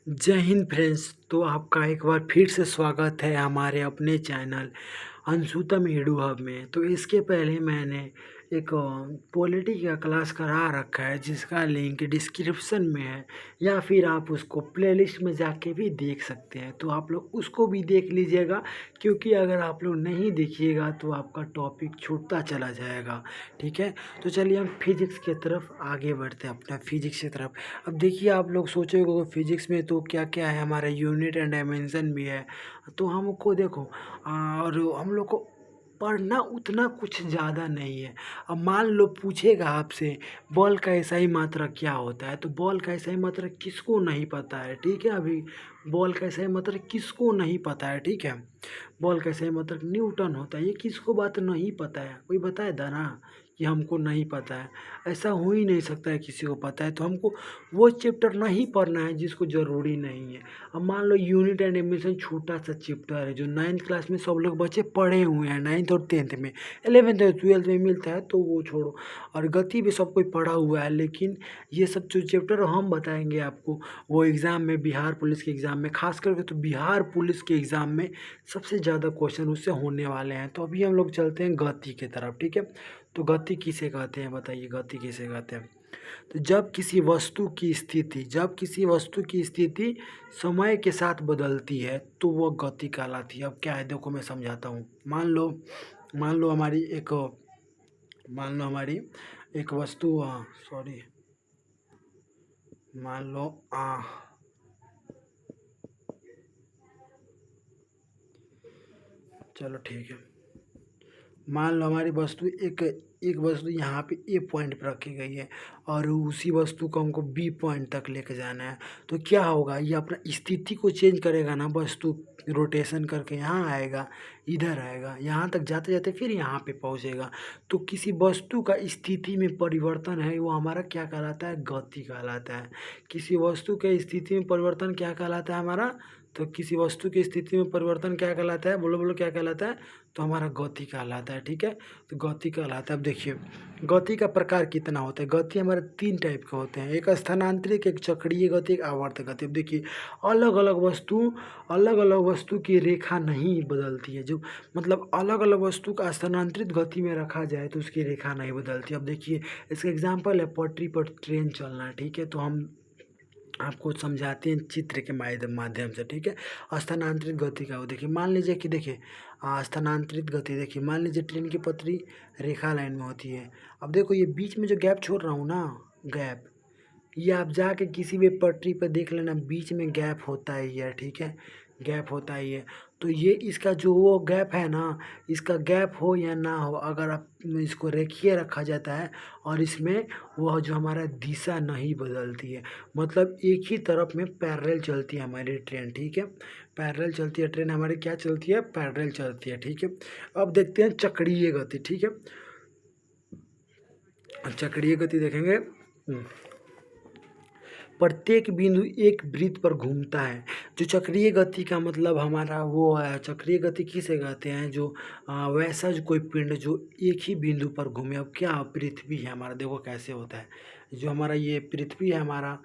जय हिंद फ्रेंड्स। तो आपका एक बार फिर से स्वागत है हमारे अपने चैनल अंशुतम एडू हब में। तो इसके पहले मैंने एक पॉलिटी का क्लास करा रखा है जिसका लिंक डिस्क्रिप्शन में है, या फिर आप उसको प्लेलिस्ट में जाके भी देख सकते हैं। तो आप लोग उसको भी देख लीजिएगा, क्योंकि अगर आप लोग नहीं देखिएगा तो आपका टॉपिक छूटता चला जाएगा। ठीक है, तो चलिए हम फिजिक्स की तरफ आगे बढ़ते हैं, अपना फिजिक्स की तरफ। अब देखिए, आप लोग सोचोगे फिजिक्स में तो क्या क्या है, हमारा यूनिट एंड डायमेंशन भी है। तो हमको देखो, और हम लोग को पढ़ना उतना कुछ ज़्यादा नहीं है। अब मान लो पूछेगा आपसे बॉल का एसआई मात्रक क्या होता है, तो बॉल का एसआई मात्रक किसको नहीं पता है। ठीक है, अभी बॉल का एसआई मात्रक किसको नहीं पता है। ठीक है, बॉल का एसआई मात्रक न्यूटन होता है, ये किसको बात नहीं पता है, कोई बताए ना कि हमको नहीं पता है। ऐसा हो ही नहीं सकता है किसी को पता है। तो हमको वो चैप्टर नहीं पढ़ना है जिसको ज़रूरी नहीं है। अब मान लो यूनिट एंड एडमिशन छोटा सा चैप्टर है जो 9th क्लास में सब लोग बच्चे पढ़े हुए हैं, 9th और 10th में, 11th और 12th में मिलता है तो वो छोड़ो। और गति भी सब कोई पढ़ा हुआ है, लेकिन ये सब जो चैप्टर हम बताएंगे आपको, वो एग्ज़ाम में, बिहार पुलिस के एग्ज़ाम में खास करके, तो बिहार पुलिस के एग्ज़ाम में सबसे ज़्यादा क्वेश्चन उससे होने वाले हैं। तो अभी हम लोग चलते हैं गति की तरफ। ठीक है, तो गति किसे कहते हैं, बताइए गति किसे कहते हैं। तो जब किसी वस्तु की स्थिति समय के साथ बदलती है तो वह गति कहलाती है। अब क्या है, देखो मैं समझाता हूँ। मान लो हमारी एक मान लो हमारी एक वस्तु, सॉरी, मान लो चलो ठीक है, मान लो हमारी वस्तु एक एक वस्तु यहाँ पे ए पॉइंट पर रखी गई है और उसी वस्तु को हमको बी पॉइंट तक लेके जाना है। तो क्या होगा, ये अपना स्थिति को चेंज करेगा ना, वस्तु रोटेशन करके यहाँ आएगा, इधर आएगा, यहाँ तक जाते जाते फिर यहाँ पे पहुँचेगा। तो किसी वस्तु का स्थिति में परिवर्तन है, वो हमारा क्या कहलाता है, गति कहलाता है। किसी वस्तु के स्थिति में परिवर्तन क्या कहलाता है हमारा, तो किसी वस्तु की स्थिति में परिवर्तन क्या कहलाता है, बोलो बोलो क्या कहलाता है, तो हमारा गति कहलाता है। ठीक है, तो गति कहलाता है। अब देखिए, गति का प्रकार कितना होता है। गति हमारे 3 टाइप के होते हैं, एक स्थानांतरित, एक चक्रीय गति, एक आवर्त गति। अब देखिए, अलग अलग वस्तु की रेखा नहीं बदलती है। जो मतलब अलग अलग वस्तु का स्थानांतरित गति में रखा जाए तो उसकी रेखा नहीं बदलती। अब देखिए, इसका एग्जाम्पल है पटरी पर ट्रेन चलना। ठीक है, तो हम आपको समझाते हैं चित्र के माध्यम से। ठीक है, स्थानांतरित गति का हो, देखिए मान लीजिए कि देखिए, स्थानांतरित गति देखिए, मान लीजिए ट्रेन की पटरी रेखा लाइन में होती है। अब देखो, ये बीच में जो गैप छोड़ रहा हूँ ना, गैप, ये आप जाके किसी भी पटरी पर देख लेना, बीच में गैप होता ही है। ठीक है, गैप होता ही है। तो ये इसका जो वो गैप है ना, इसका गैप हो या ना हो, अगर आप इसको रेखीय रखा जाता है और इसमें वह जो हमारा दिशा नहीं बदलती है, मतलब एक ही तरफ में पैरेलल चलती है हमारी ट्रेन। ठीक है, पैरेलल चलती है ट्रेन हमारी, क्या चलती है, पैरेलल चलती है। ठीक है, अब देखते हैं चक्रीय गति। ठीक है, चक्रीय गति देखेंगे, प्रत्येक बिंदु एक वृत्त पर घूमता है। जो चक्रीय गति का मतलब हमारा वो है, चक्रीय गति किसे कहते हैं, जो वैसा जो कोई पिंड जो एक ही बिंदु पर घूमे। अब क्या पृथ्वी है हमारा, देखो कैसे होता है, जो हमारा ये पृथ्वी है हमारा,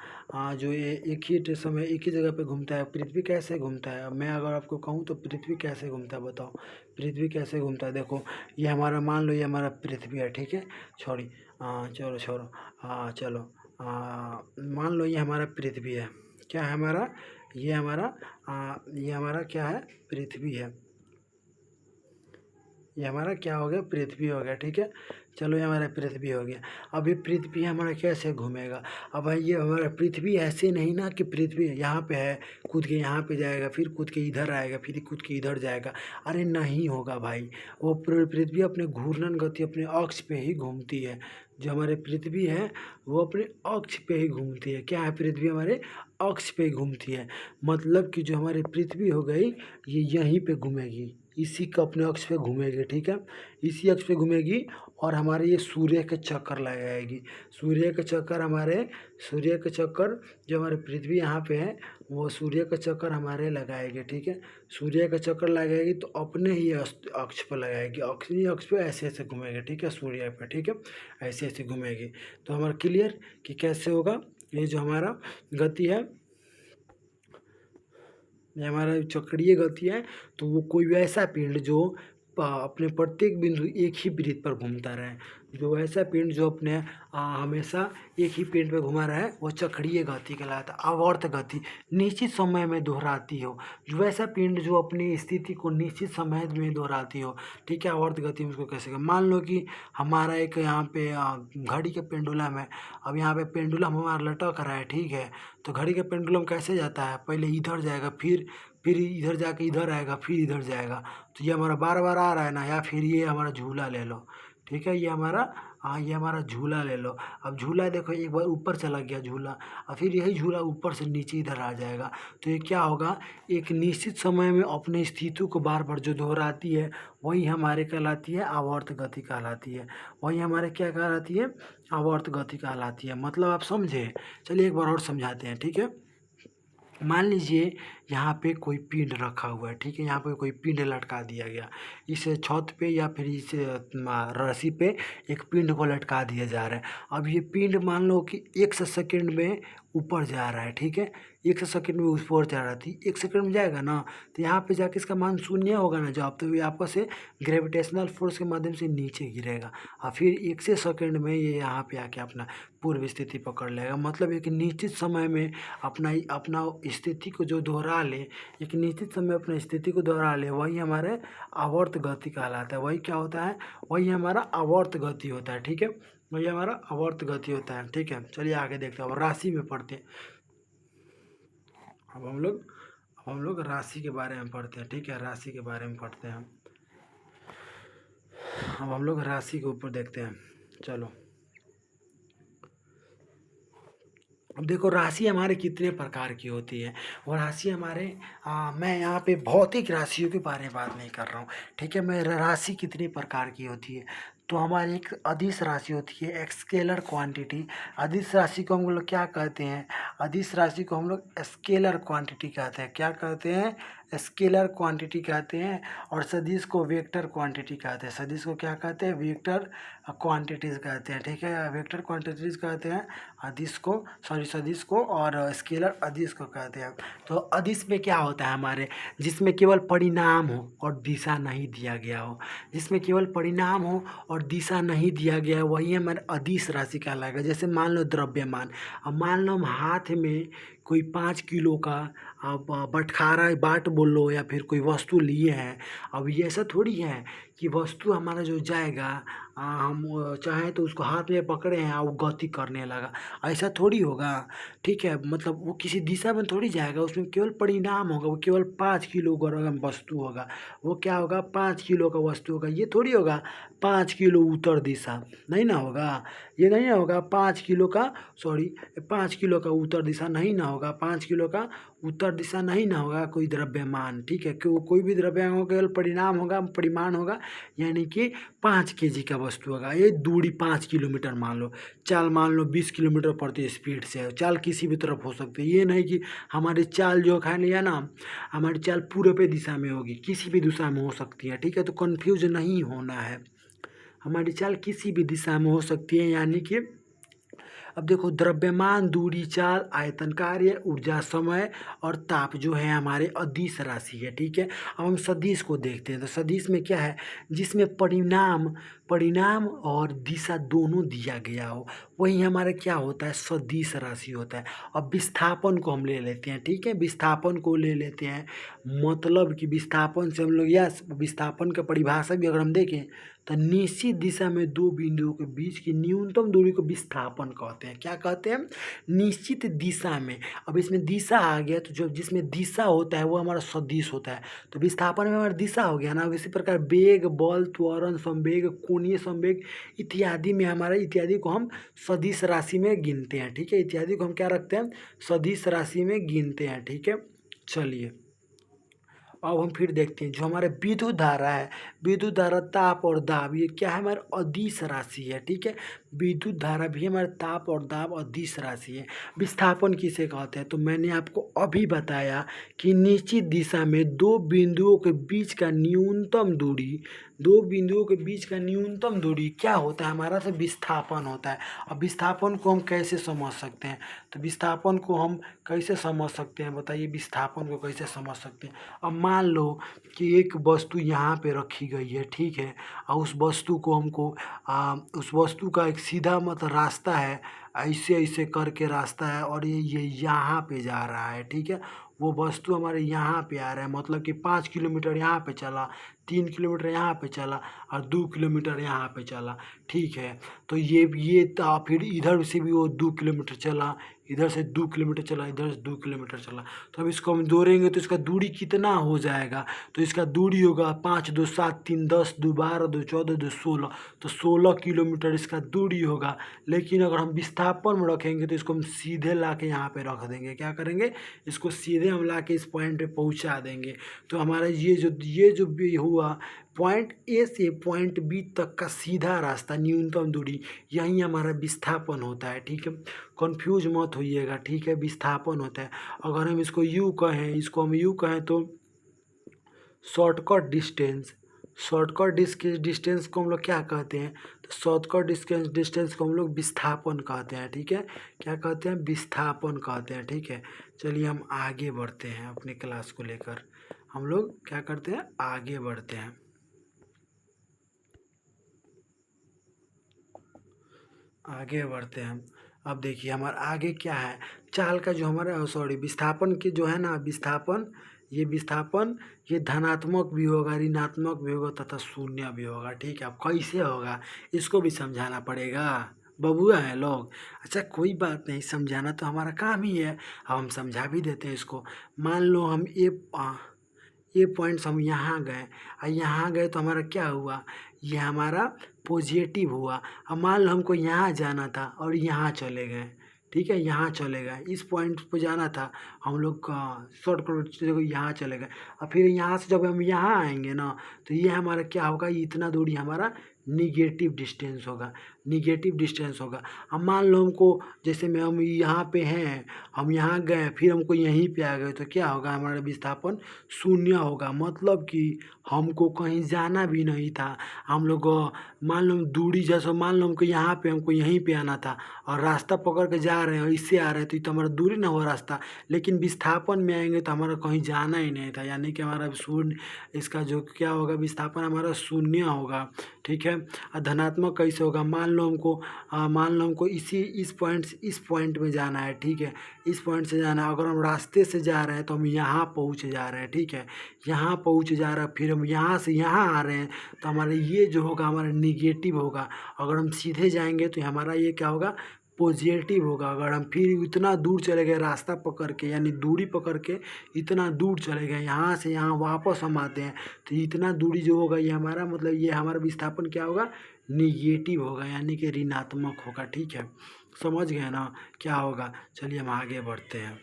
जो ये एक ही समय एक ही जगह पे घूमता है। पृथ्वी कैसे घूमता है, अब मैं अगर आपको कहूँ तो पृथ्वी कैसे घूमता है, बताओ पृथ्वी कैसे घूमता है। देखो, ये हमारा, मान लो ये हमारा पृथ्वी है। ठीक है, सॉरी, चलो छोड़ो, चलो, मान लो ये हमारा पृथ्वी है, क्या है हमारा, ये हमारा क्या है, पृथ्वी है। ये हमारा क्या हो गया, पृथ्वी हो गया। ठीक है, चलो ये हमारा पृथ्वी हो गया। अब ये पृथ्वी हमारा कैसे घूमेगा, अब भाई ये हमारा पृथ्वी ऐसे नहीं ना कि पृथ्वी यहाँ पे है, कूद के यहाँ पे जाएगा, फिर कूद के इधर आएगा, फिर कूद के इधर जाएगा। अरे नहीं होगा भाई, वो पृथ्वी अपने घूर्णन गति अपने अक्ष पे ही घूमती है। जो हमारे पृथ्वी है वो अपने अक्ष पे ही घूमती है। क्या है, पृथ्वी हमारे अक्ष पे ही घूमती है। मतलब कि जो हमारी पृथ्वी हो गई, ये यहीं पे घूमेगी, इसी का अपने अक्ष पे घूमेगी। ठीक है, इसी अक्ष पे घूमेगी और हमारे ये सूर्य के चक्कर लगाएगी। सूर्य के चक्कर जो हमारे पृथ्वी यहाँ पे है, वो सूर्य का चक्कर हमारे लगाएगी। ठीक है, सूर्य का चक्कर लगाएगी तो अपने ही अक्ष पर लगाएगी, अपनी अक्ष पे ऐसे ऐसे घूमेगी। ठीक है, सूर्य पे। ठीक है, ऐसे ऐसे घूमेगी। तो हमारा क्लियर कि कैसे होगा, ये जो हमारा गति है ये हमारा चक्रीय गति है, तो वो कोई भी ऐसा पिंड जो अपने प्रत्येक बिंदु एक ही वृत्त पर घूमता रहे, जो ऐसा पिंड जो अपने हमेशा एक ही पिंड पे घुमा रहा है वो चक्रीय गति कहलाता है। आवर्त गति निश्चित समय में दोहराती हो, जो ऐसा पिंड जो अपनी स्थिति को निश्चित समय में दोहराती हो, ठीक है, आवर्त गति में उसको कैसे मान लो कि हमारा एक यहाँ पे घड़ी के पेंडुलम है। अब यहाँ पे पेंडुलम हमारा लटक रहा है, ठीक है, तो घड़ी का पेंडुलम कैसे जाता है, पहले इधर जाएगा, फिर इधर जाके इधर आएगा, फिर इधर जाएगा, तो ये हमारा बार बार आ रहा है ना। या फिर ये हमारा झूला ले लो, ठीक है, ये हमारा ये हमारा झूला ले लो। अब झूला देखो एक बार ऊपर चला गया झूला, और फिर यही झूला ऊपर से नीचे इधर आ जाएगा, तो ये क्या होगा, एक निश्चित समय में अपने स्थिति को बार बार जो दोहराती है वही हमारे कहलाती है आवर्त गति कहलाती है। वही हमारे क्या कहलाती है, आवर्त गति कहलाती है। मतलब आप समझे। चलिए एक बार और समझाते हैं, ठीक है। मान लीजिए यहाँ पे कोई पिंड रखा हुआ है, ठीक है, यहाँ पे कोई पिंड लटका दिया गया, इस छत पे या फिर इस रस्सी पे एक पिंड को लटका दिया जा रहा है। अब ये पिंड मान लो कि 100 सेकंड में ऊपर जा रहा है, ठीक है, 100 सेकंड में ऊपर जा रहा थी, 1 सेकंड में जाएगा ना, तो यहाँ पे जाके इसका मान शून्य होगा ना जब, तो ये आपस से ग्रेविटेशनल फोर्स के माध्यम से नीचे गिरेगा, और फिर 1 सेकंड में ये यहाँ पे आके अपना पूर्व स्थिति पकड़ लेगा। मतलब एक निश्चित समय में अपना अपना स्थिति को जो दोहरा ले, एक निश्चित समय अपनी स्थिति को दोहरा ले, वही हमारे आवर्त गति कहलाता है। वही क्या होता है, वही हमारा आवर्त गति होता है, ठीक है, वही हमारा आवर्त गति होता है, ठीक है। चलिए आगे देखते हैं, अब राशि में पढ़ते हैं। अब हम लोग राशि के बारे में पढ़ते हैं, ठीक है, राशि के बारे में पढ़ते हैं। अब हम लोग राशि के ऊपर देखते हैं। चलो अब देखो राशि हमारे कितने प्रकार की होती है, और राशि हमारे मैं यहाँ पे भौतिक राशियों के बारे में बात नहीं कर रहा हूँ, ठीक है। मैं राशि कितनी प्रकार की होती है, तो हमारी एक अदिश राशि होती है, एक स्केलर क्वांटिटी। अदिश राशि को हम लोग क्या कहते हैं, अदिश राशि को हम लोग स्केलर क्वांटिटी कहते हैं। क्या कहते हैं, स्केलर क्वांटिटी कहते हैं। और सदिश को वेक्टर क्वांटिटी कहते हैं। सदिश को क्या कहते हैं, वेक्टर क्वांटिटीज़ कहते हैं, ठीक है, वेक्टर क्वांटिटीज़ कहते हैं अदिश को, सॉरी सदिश को, और स्केलर अदिश को कहते हैं। तो अदिश में क्या होता है हमारे, जिसमें केवल परिणाम हो और दिशा नहीं दिया गया हो, जिसमें केवल परिणाम हो और दिशा नहीं दिया गया है, वही हमारे अदिश राशि कहलाएगा। जैसे मान लो द्रव्यमान, अब मान लो हम हाथ में कोई 5 किलो का अब बटखारा बाट बोल लो या फिर कोई वस्तु लिए हैं। अब ये ऐसा थोड़ी है कि वस्तु हमारा जो जाएगा हम चाहें तो उसको हाथ में पकड़े हैं और वो गति करने लगा, ऐसा थोड़ी होगा, ठीक है। मतलब वो किसी दिशा में थोड़ी जाएगा, उसमें केवल परिणाम होगा, वो केवल 5 किलो ग्राम वस्तु होगा। वो क्या होगा, 5 किलो का वस्तु होगा। ये थोड़ी होगा 5 किलो उत्तर दिशा, नहीं ना होगा, ये नहीं होगा 5 किलो का, सॉरी 5 किलो का उत्तर दिशा नहीं ना होगा, 5 किलो का उत्तर दिशा नहीं ना होगा कोई द्रव्यमान, ठीक है। कोई भी द्रव्यमान हो केवल परिणाम होगा, परिमाण होगा, यानी कि 5 केजी का वस्तु होगा। ये दूरी 5 किलोमीटर मान लो, चाल मान लो 20 किलोमीटर प्रति स्पीड से है, चाल किसी भी तरफ हो सकती है। ये नहीं कि हमारी चाल जो खा लिया ना, हमारी चाल पूर्व दिशा में होगी, किसी भी दिशा में हो सकती है, ठीक है। तो कन्फ्यूज नहीं होना है, हमारी चाल किसी भी दिशा में हो सकती है, यानी कि अब देखो द्रव्यमान, दूरी, चाल, आयतन, कार्य, ऊर्जा, समय और ताप जो है हमारे अदिश राशि है, ठीक है। अब हम सदिश को देखते हैं, तो सदिश में क्या है, जिसमें परिणाम और दिशा दोनों दिया गया हो, वही हमारा क्या होता है, सदिश राशि होता है। अब विस्थापन को हम ले लेते हैं, ठीक है, विस्थापन को ले लेते हैं। मतलब कि विस्थापन से हम लोग, या विस्थापन का परिभाषा भी अगर हम देखें तो निश्चित दिशा में दो बिंदुओं के बीच की न्यूनतम दूरी को विस्थापन कहते हैं। क्या कहते हैं, निश्चित दिशा में। अब इसमें दिशा आ गया, तो जो जिसमें दिशा होता है वो हमारा सदिश होता है, तो विस्थापन में हमारा दिशा हो गया ना। इसी प्रकार वेग, बल, त्वरण, संवेग, कोणीय संवेग इत्यादि में हमारा, इत्यादि को हम सदिश राशि में गिनते हैं, ठीक है। इत्यादि को हम क्या रखते हैं, सदिश राशि में गिनते हैं, ठीक है। चलिए अब हम फिर देखते हैं जो हमारे विद्युत धारा है, विद्युत धारा, ताप और दाब, ये क्या है, हमारे अदिश राशि है, ठीक है। विद्युत धारा भी हमारे ताप और दाब अदिश राशि है। विस्थापन किसे कहते हैं? तो मैंने आपको अभी बताया कि निश्चित दिशा में दो बिंदुओं के बीच का न्यूनतम दूरी क्या होता है हमारा? तो विस्थापन होता है। अब विस्थापन को हम कैसे समझ सकते हैं? तो विस्थापन को हम कैसे समझ सकते हैं, बताइए विस्थापन को कैसे समझ सकते हैं? अब मान लो कि एक वस्तु यहाँ पे रखी गई है, ठीक है, और उस वस्तु को हमको उस वस्तु का एक सीधा मतलब रास्ता है, ऐसे ऐसे करके रास्ता है, और ये यहाँ पे जा रहा है, ठीक है। वो वस्तु हमारे यहाँ पे आ रहा है, मतलब कि 5 किलोमीटर यहाँ पे चला, 3 किलोमीटर यहाँ पे चला, और 2 किलोमीटर यहाँ पे चला, ठीक है। तो ये था, फिर इधर से भी वो 2 किलोमीटर चला, इधर से 2 किलोमीटर चला, इधर से 2 किलोमीटर चला। तो अब इसको हम जोड़ेंगे तो इसका दूरी कितना हो जाएगा? तो इसका दूरी होगा 5 2 7 3 10 2 12 2 14 2 16, तो 16 किलोमीटर इसका दूरी होगा। लेकिन अगर हम विस्थापन में रखेंगे तो इसको हम सीधे ला के यहाँ पे रख देंगे। क्या करेंगे? इसको सीधे हम ला के इस पॉइंट पे पहुँचा देंगे। तो हमारा ये जो भी हुआ, पॉइंट ए से पॉइंट बी तक का सीधा रास्ता, न्यूनतम दूरी, यही हमारा विस्थापन होता है, ठीक है। कन्फ्यूज मत होइएगा, ठीक है, विस्थापन होता है। अगर हम इसको यू कहें तो शॉर्टकट डिस्टेंस को हम लोग क्या कहते हैं? तो शॉर्टकट डिस्टेंस को हम लोग विस्थापन कहते हैं, ठीक है। क्या कहते हैं? विस्थापन कहते हैं, ठीक है। चलिए हम आगे बढ़ते हैं अपने क्लास को लेकर। हम लोग क्या करते हैं? आगे बढ़ते हैं। अब देखिए हमारा आगे क्या है, चाल का जो हमारा विस्थापन की जो है ना, विस्थापन ये धनात्मक भी होगा, ऋणात्मक भी होगा तथा शून्य भी होगा, ठीक है। अब कैसे होगा इसको भी समझाना पड़ेगा, बबुआ है लोग। अच्छा कोई बात नहीं, समझाना तो हमारा काम ही है, अब हम समझा भी देते हैं इसको। मान लो हम ये पॉइंट्स हम यहाँ गए, और यहाँ गए तो हमारा क्या हुआ? ये हमारा पॉजिटिव हुआ। अब मान लो हमको यहाँ जाना था और यहाँ चले गए, ठीक है, यहाँ चले गए, इस पॉइंट पे जाना था, हम लोग शॉर्टकट से यहाँ चले गए। और फिर यहाँ से जब हम यहाँ आएंगे ना, तो ये हमारा क्या होगा? इतना दूरी हमारा निगेटिव डिस्टेंस होगा। अब मान लो हमको, जैसे में हम यहाँ पे हैं, हम यहाँ गए, फिर हमको यहीं पे आ गए, तो क्या होगा? हमारा विस्थापन शून्य होगा। मतलब कि हमको कहीं जाना भी नहीं था। हम लोग मान लो दूरी, जैसे मान लो हमको यहाँ पे, हमको यहीं पे आना था, और रास्ता पकड़ के जा रहे हैं, इससे आ रहे हैं, तो ये तो हमारा दूरी ना हुआ रास्ता। लेकिन विस्थापन में आएंगे तो हमारा कहीं जाना ही नहीं था, यानी कि हमारा शून्य, इसका जो क्या होगा? विस्थापन हमारा शून्य होगा, ठीक है। और धनात्मक कैसे होगा? मान लो हमको इस पॉइंट में जाना है, ठीक है, इस पॉइंट से जाना है। अगर हम रास्ते से जा रहे हैं तो हम यहाँ पहुँच जा रहे हैं, ठीक है, यहाँ पहुँच जा रहा है, फिर हम यहाँ से यहाँ आ रहे हैं, तो हमारा ये जो होगा हमारा निगेटिव होगा। अगर हम सीधे जाएंगे तो हमारा ये क्या होगा? पॉजिटिव होगा। अगर हम फिर इतना दूर चले गए रास्ता पकड़ के, यानी दूरी पकड़ के इतना दूर चले गए, यहाँ से यहाँ वापस हम आते हैं, तो इतना दूरी जो होगा ये हमारा, मतलब ये हमारा विस्थापन क्या होगा? निगेटिव होगा, यानी कि ऋणात्मक होगा, ठीक है। समझ गए ना क्या होगा? चलिए हम आगे बढ़ते हैं।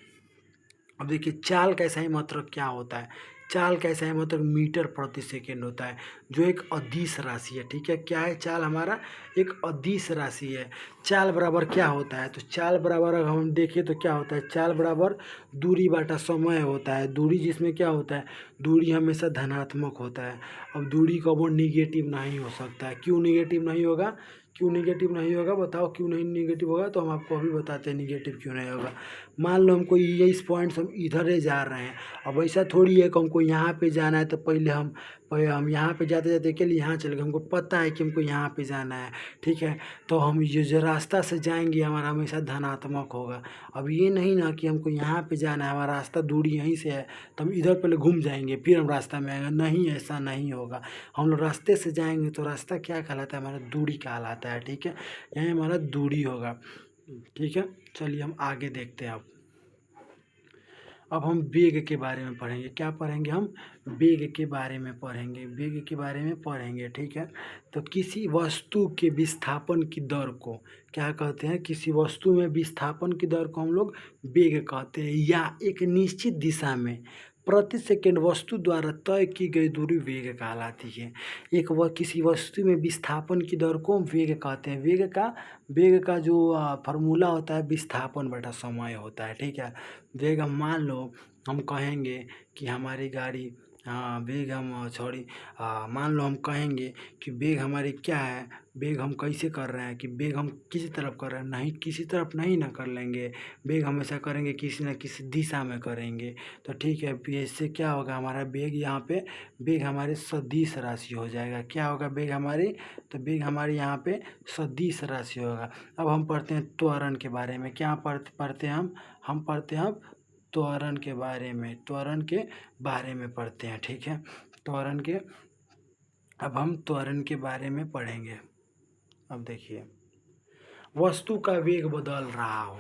अब देखिए चाल का सही मतलब क्या होता है? चाल का सही मतलब मीटर प्रति सेकेंड होता है, जो एक अदिश राशि है, ठीक है। क्या है? चाल हमारा एक अदिश राशि है। चाल बराबर क्या होता है? तो चाल बराबर अगर हम देखें तो क्या होता है? चाल बराबर दूरी बाटा समय होता है। दूरी जिसमें क्या होता है? दूरी हमेशा धनात्मक होता है। अब दूरी का वो निगेटिव नहीं हो सकता है। क्यों निगेटिव नहीं होगा? बताओ क्यों नहीं निगेटिव होगा? तो हम आपको अभी बताते हैं निगेटिव क्यों नहीं होगा। मान लो हमको ये इस पॉइंट से हम इधर ही जा रहे हैं। अब ऐसा थोड़ी है कि हमको यहाँ पे जाना है, तो पहले हम यहाँ पे जाते जाते के लिए यहाँ चले गए। हमको पता है कि हमको यहाँ पे जाना है, ठीक है। तो हम ये जो रास्ता से जाएंगे हमारा हमेशा धनात्मक होगा। अब ये नहीं ना कि हमको यहाँ पे जाना है, हमारा रास्ता दूरी यहीं से है, तो हम इधर पहले घूम जाएंगे फिर हम रास्ता में आएंगे, नहीं, ऐसा नहीं होगा। हम लोग रास्ते से जाएंगे तो रास्ता क्या कहलाता है? हमारा दूरी कहलाता है, ठीक है। यही हमारा दूरी होगा, ठीक है। चलिए हम आगे देखते हैं। अब हम वेग के बारे में पढ़ेंगे। क्या पढ़ेंगे? हम वेग के बारे में पढ़ेंगे, ठीक है। तो किसी वस्तु के विस्थापन की दर को क्या कहते हैं? किसी वस्तु में विस्थापन की दर को हम लोग वेग कहते हैं। या एक निश्चित दिशा में प्रति सेकंड वस्तु द्वारा तय की गई दूरी वेग कहलाती है। एक किसी वस्तु में विस्थापन की दर को हम वेग कहते हैं। वेग का जो फार्मूला होता है विस्थापन बटा समय होता है, ठीक है। वेग हम मान लो हम कहेंगे कि हमारी गाड़ी वेग हम सॉरी मान लो हम कहेंगे कि वेग हमारी क्या है, वेग हम कैसे कर रहे हैं कि वेग हम किसी तरफ कर रहे हैं, नहीं किसी तरफ नहीं ना कर लेंगे, वेग हमेशा करेंगे किसी न किसी दिशा में करेंगे। तो ठीक है, फिर इससे क्या होगा, हमारा वेग यहाँ पे वेग हमारे सदिश राशि हो जाएगा। क्या होगा वेग हमारी, तो वेग हमारी यहाँ पे सदिश राशि होगा। अब हम पढ़ते हैं त्वरण के बारे में। क्या पढ़ते हैं हम पढ़ते हैं अब त्वरण के बारे में, त्वरण के बारे में पढ़ते हैं, ठीक है। त्वरण के अब हम त्वरण के बारे में पढ़ेंगे। अब देखिए, वस्तु का वेग बदल रहा हो,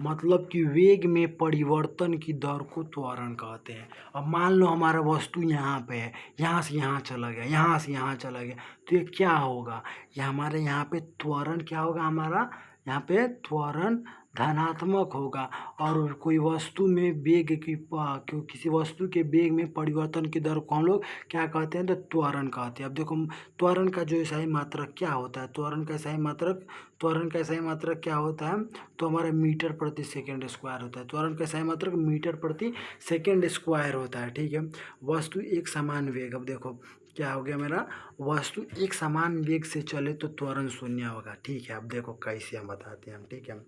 मतलब कि वेग में परिवर्तन की दर को त्वरण कहते हैं। अब मान लो हमारा वस्तु यहाँ पे है, यहाँ से यहाँ चला गया, यहाँ से यहाँ चला गया, तो ये क्या होगा, ये हमारे यहाँ पे त्वरण क्या होगा, हमारा यहाँ पे त्वरण धनात्मक होगा। और कोई वस्तु में वेग की किसी वस्तु के वेग में परिवर्तन की दर को हम लोग क्या कहते हैं, तो त्वरण कहते हैं। अब देखो, त्वरण का जो सही मात्रक क्या होता है, त्वरण का सही मात्रक क्या होता है, तो हमारा मीटर प्रति सेकंड स्क्वायर होता है। त्वरण का सही मात्रक मीटर प्रति सेकंड स्क्वायर होता है, ठीक है। वस्तु एक समान वेग, अब देखो क्या हो गया मेरा, वस्तु एक समान वेग से चले तो त्वरण शून्य होगा, ठीक है। अब देखो कैसे हम बताते हैं, ठीक है।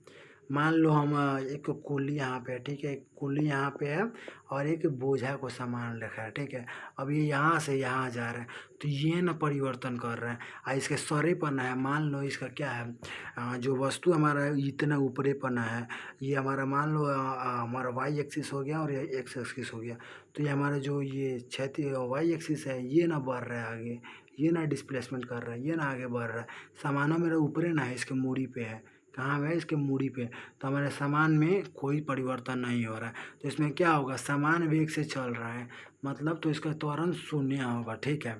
मान लो हम एक कुल्ली यहाँ पे है, ठीक है, एक कुल्ली यहाँ पे है और एक बोझा को सामान रखा है, ठीक है। अब ये यहाँ से यहाँ जा रहा है, तो ये ना परिवर्तन कर रहा है और इसके सरे पना है, मान लो इसका क्या है, जो वस्तु हमारा इतना ऊपरे पना है, ये हमारा मान लो हमारा वाई एक्सिस हो गया और ये एक्स एक्सिस हो गया। तो ये हमारा जो ये क्षैतिज वाई एक्सिस है ये ना बढ़ रहा है आगे, ये ना डिस्प्लेसमेंट कर रहा है, ये ना आगे बढ़ रहा है। सामाना मेरा ऊपरे ना है, इसके मूड़ी पे है, कहाँ है, इसके मूड़ी पे। तो हमारे सामान में कोई परिवर्तन नहीं हो रहा है, तो इसमें क्या होगा, समान वेग से चल रहा है, मतलब तो इसका त्वरण शून्य होगा, ठीक है।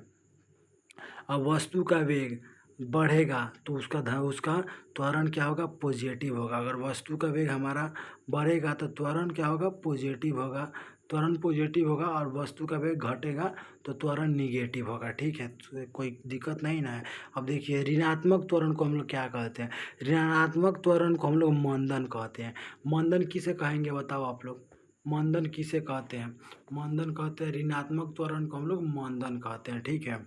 अब वस्तु का वेग बढ़ेगा तो उसका त्वरण क्या होगा, पॉजिटिव होगा। अगर वस्तु का वेग हमारा बढ़ेगा तो त्वरण क्या होगा, पॉजिटिव होगा, त्वरण पॉजिटिव होगा। और वस्तु का वेग घटेगा तो त्वरण निगेटिव होगा, ठीक है। तो कोई दिक्कत नहीं ना है। अब देखिए, ऋणात्मक त्वरण को हम लोग क्या कहते हैं, ऋणात्मक त्वरण को हम लोग मंदन कहते हैं। मंदन किसे कहेंगे बताओ आप लोग, मंदन किसे कहते हैं, मंदन कहते हैं, ऋणात्मक त्वरण को हम लोग मंदन कहते हैं, ठीक है।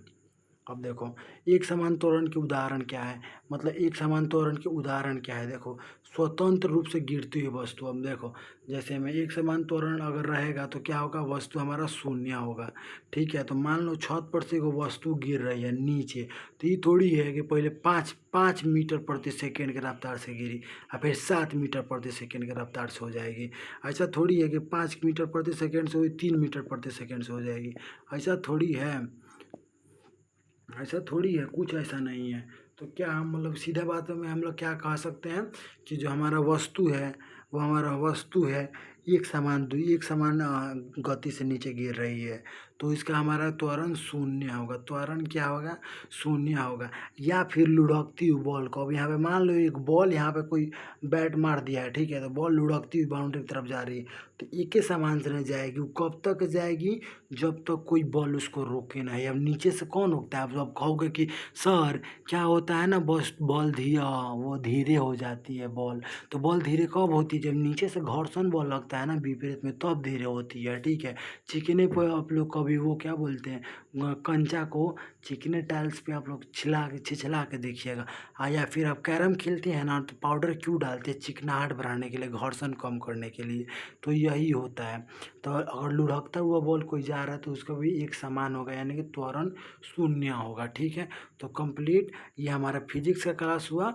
अब देखो, एक समान त्वरण के उदाहरण क्या है, मतलब एक समान त्वरण के उदाहरण क्या है, देखो, स्वतंत्र रूप से गिरती हुई वस्तु। अब देखो, जैसे में एक समान त्वरण अगर रहेगा तो क्या होगा, वस्तु हमारा शून्य होगा, ठीक है। तो मान लो छत पर से कोई वस्तु गिर रही है नीचे, तो ये थोड़ी है कि पहले पाँच पाँच मीटर प्रति सेकेंड के रफ्तार से गिरी और फिर 7 मीटर प्रति सेकेंड के रफ्तार से हो जाएगी। ऐसा थोड़ी है कि 5 मीटर प्रति सेकेंड से हुई 3 मीटर प्रति सेकेंड से हो जाएगी, ऐसा थोड़ी है, ऐसा थोड़ी है, कुछ ऐसा नहीं है। तो क्या हम मतलब सीधा बात में हम लोग क्या कह सकते हैं कि जो हमारा वस्तु है, वो हमारा वस्तु है एक समान गति से नीचे गिर रही है, तो इसका हमारा त्वरण शून्य होगा, त्वरण क्या होगा, शून्य होगा। या फिर लुढ़कती हुई बॉल को, अब यहाँ पे मान लो एक बॉल यहाँ पे कोई बैट मार दिया है, ठीक है, तो बॉल लुढ़कती हुई बाउंड्री की तरफ जा रही है, तो एक ही समान से नहीं जाएगी, वो कब तक जाएगी, जब तक कोई बॉल उसको रोके नहीं। अब नीचे से कौन रोकता है, अब कहोगे कि सर क्या होता है ना, बस बॉल वो धीरे हो जाती है बॉल, तो बॉल धीरे कब होती है, जब नीचे से घर्षण बॉल लगता है ना विपरीत में, तब धीरे होती है, ठीक है। चिकने पे आप लोग कभी वो क्या बोलते हैं, कंचा को चिकने टाइल्स पे आप लोग छिछला के देखिएगा। या फिर आप कैरम खेलते हैं ना, तो पाउडर क्यों डालते हैं, चिकनाहट बढ़ाने के लिए, घर्षण कम करने के लिए, तो यही होता है। तो अगर लुढ़कता हुआ बॉल कोई जा रहा है तो उसका भी एक समान होगा, यानी कि त्वरण शून्य होगा, ठीक है। तो कंप्लीट ये हमारा फिजिक्स का क्लास हुआ।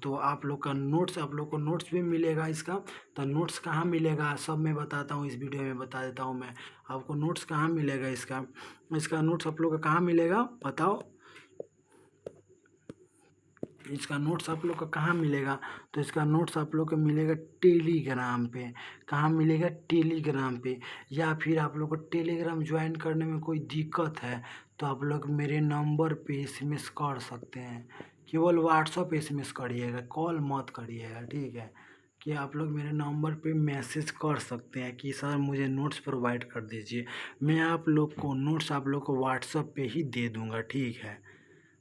तो आप लोग का नोट्स, आप लोग को नोट्स भी मिलेगा इसका। तो नोट्स कहाँ मिलेगा सब मैं बताता हूँ, इस वीडियो में बता देता हूँ मैं आपको नोट्स कहाँ मिलेगा इसका। इसका नोट्स आप लोग का कहाँ मिलेगा बताओ, इसका नोट्स आप लोग का कहाँ मिलेगा, तो इसका नोट्स आप लोग को मिलेगा टेलीग्राम पे। कहाँ मिलेगा, टेलीग्राम पे। या फिर आप लोग को टेलीग्राम ज्वाइन करने में कोई दिक्कत है तो आप लोग मेरे नंबर पे एसएमएस कर सकते हैं, केवल व्हाट्सअप एसएमएस करिएगा, कॉल मत करिएगा, ठीक है। कि आप लोग मेरे नंबर पे मैसेज कर सकते हैं कि सर मुझे नोट्स प्रोवाइड कर दीजिए। मैं आप लोग को नोट्स आप लोग को व्हाट्सएप पे ही दे दूँगा, ठीक है?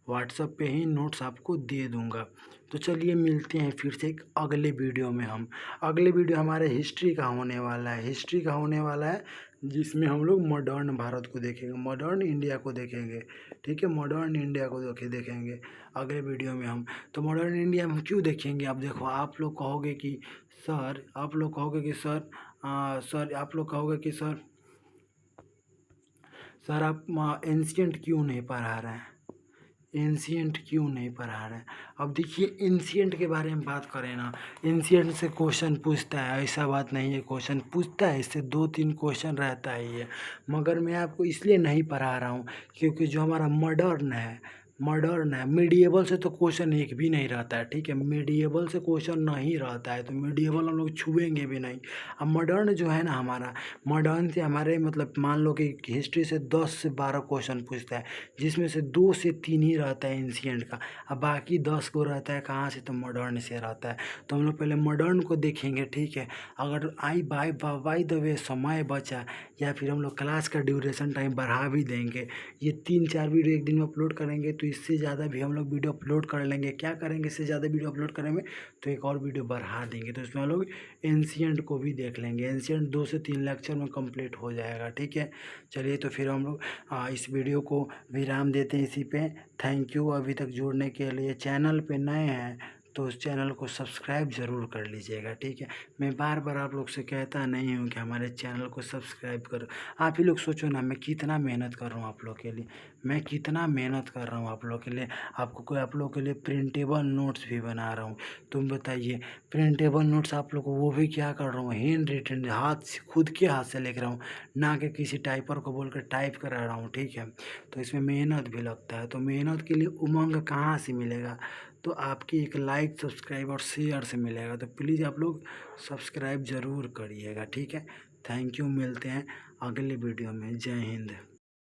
व्हाट्सएप पे ही नोट्स आपको दे दूँगा। तो चलिए मिलते हैं फिर से एक अगले वीडियो में हम। अगले वीडियो हमारे हिस्ट्री का होने वाला है, हिस्ट्री का होने वाला है, जिसमें हम लोग मॉडर्न भारत को देखेंगे, मॉडर्न इंडिया को देखेंगे, ठीक है? मॉडर्न इंडिया को देखेंगे अगले वीडियो में हम। तो मॉडर्न इंडिया में हम क्यों देखेंगे? अब देखो आप लोग कहोगे कि सर, आप लोग कहोगे कि सर सर आप लोग कहोगे कि सर आप एंशिएंट क्यों नहीं पढ़ा रहे हैं? एंशिएंट क्यों नहीं पढ़ा रहे हैं? अब देखिए एंशिएंट के बारे में बात करें ना, एंशिएंट से क्वेश्चन पूछता है, ऐसा बात नहीं है, क्वेश्चन पूछता है, इससे 2-3 क्वेश्चन रहता है ये। मगर मैं आपको इसलिए नहीं पढ़ा रहा हूँ क्योंकि जो हमारा मॉडर्न है, मिडिएवल से तो क्वेश्चन एक भी नहीं रहता है, ठीक है? मिडिएवल से क्वेश्चन नहीं रहता है, तो मिडिएवल हम लोग छुएंगे भी नहीं। अब मॉडर्न जो है ना हमारा, मॉडर्न से हमारे मतलब मान लो कि हिस्ट्री से 10 से 12 क्वेश्चन पूछता है, जिसमें से 2 से 3 ही रहता है एंशिएंट का, अब बाकी 10 को रहता है कहाँ से? तो मॉडर्न से रहता है। तो हम लोग पहले मॉडर्न को देखेंगे, ठीक है? अगर बाय द वे समय बचा या फिर हम लोग क्लास का ड्यूरेशन टाइम बढ़ा भी देंगे, ये 3-4 वीडियो एक दिन में अपलोड करेंगे तो इससे ज़्यादा भी हम लोग वीडियो अपलोड कर लेंगे। क्या करेंगे? इससे ज़्यादा वीडियो अपलोड करेंगे तो एक और वीडियो बढ़ा देंगे, तो इसमें हम लोग एंशिएंट को भी देख लेंगे। एंशिएंट 2 से 3 लेक्चर में कंप्लीट हो जाएगा, ठीक है? चलिए तो फिर हम लोग इस वीडियो को विराम देते हैं इसी पे। थैंक यू अभी तक जुड़ने के लिए। चैनल पे नए हैं तो उस चैनल को सब्सक्राइब ज़रूर कर लीजिएगा, ठीक है? मैं बार बार आप लोग से कहता नहीं हूँ कि हमारे चैनल को सब्सक्राइब करो। आप ही लोग सोचो ना, मैं कितना मेहनत कर रहा हूँ आप लोग के लिए, मैं कितना मेहनत कर रहा हूँ आप लोग के लिए। आप लोग के लिए प्रिंटेबल नोट्स भी बना रहा हूँ। तुम बताइए, प्रिंटेबल नोट्स आप लोग को वो भी क्या कर रहा हूँ, हैंड रिटन, हाथ से, खुद के हाथ से लिख रहा हूँ, ना कि किसी टाइपर को बोल कर टाइप करा रहा हूँ, ठीक है? तो इसमें मेहनत भी लगता है, तो मेहनत के लिए उमंग कहाँ से मिलेगा? तो आपकी एक लाइक, सब्सक्राइब और शेयर से मिलेगा। तो प्लीज़ आप लोग सब्सक्राइब ज़रूर करिएगा, ठीक है? थैंक यू, मिलते हैं अगले वीडियो में। जय हिंद।